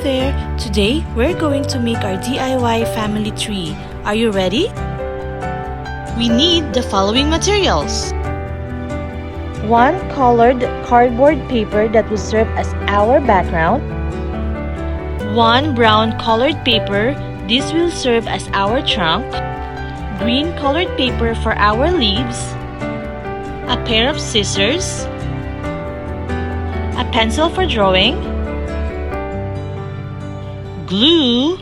there! Today, we're going to make our DIY family tree. Are you ready? We need the following materials. 1 colored cardboard paper that will serve as our background. 1 brown colored paper. This will serve as our trunk. Green colored paper for our leaves. A pair of scissors. A pencil for drawing. Glue.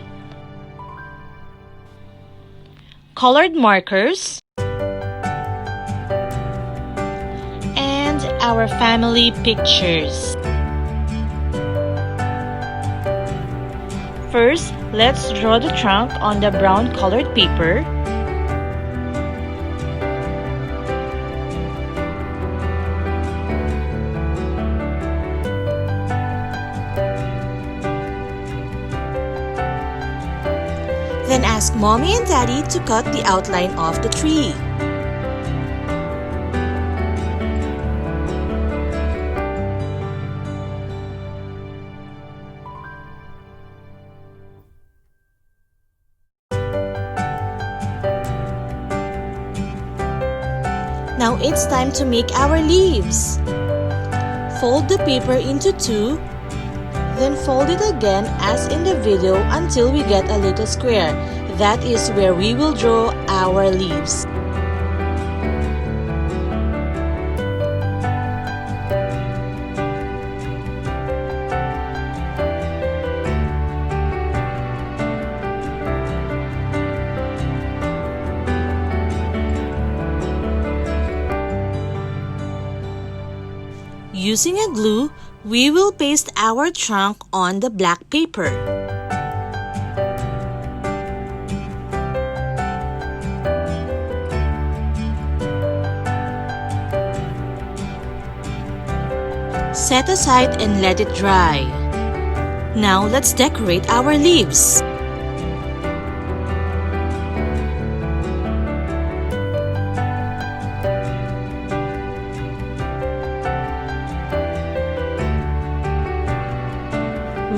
Colored markers. And our family pictures. First, let's draw the trunk on the brown colored paper. Then ask Mommy and Daddy to cut the outline of the tree. Now it's time to make our leaves. Fold the paper into 2, then fold it again as in the video until we get a little square. That is where we will draw our leaves. Using a glue, we will paste our trunk on the black paper. Set aside and let it dry. Now let's decorate our leaves.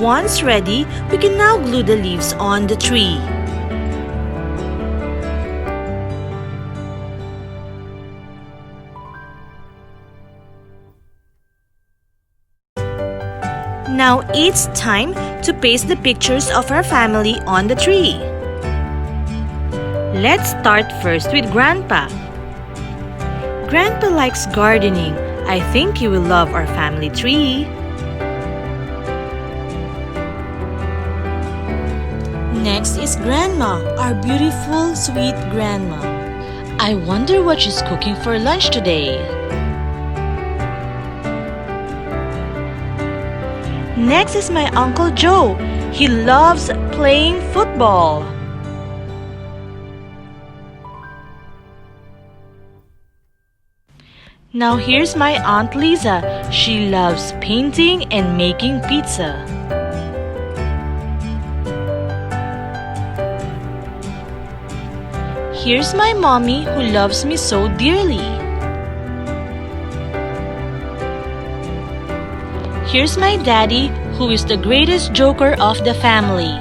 Once ready, we can now glue the leaves on the tree. Now it's time to paste the pictures of our family on the tree. Let's start first with Grandpa. Grandpa likes gardening. I think he will love our family tree. Next is Grandma, our beautiful, sweet Grandma. I wonder what she's cooking for lunch today. Next is my Uncle Joe. He loves playing football. Now here's my Aunt Lisa. She loves painting and making pizza. Here's my mommy who loves me so dearly. Here's my daddy who is the greatest joker of the family.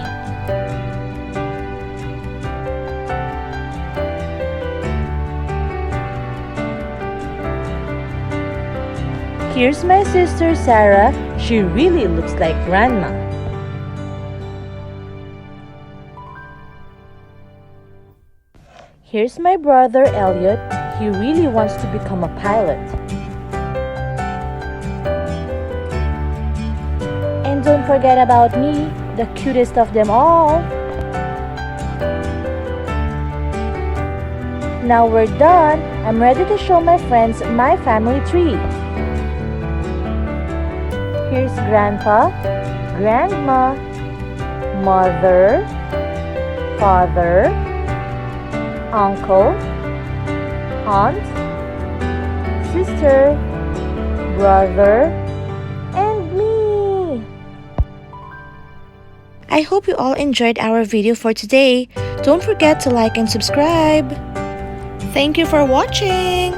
Here's my sister Sarah. She really looks like Grandma. Here's my brother Elliot. He really wants to become a pilot. And don't forget about me, the cutest of them all. Now we're done. I'm ready to show my friends my family tree. Here's Grandpa, Grandma, Mother, Father, Uncle, Aunt, Sister, Brother, and me. I hope you all enjoyed our video for today. Don't forget to like and subscribe. Thank you for watching.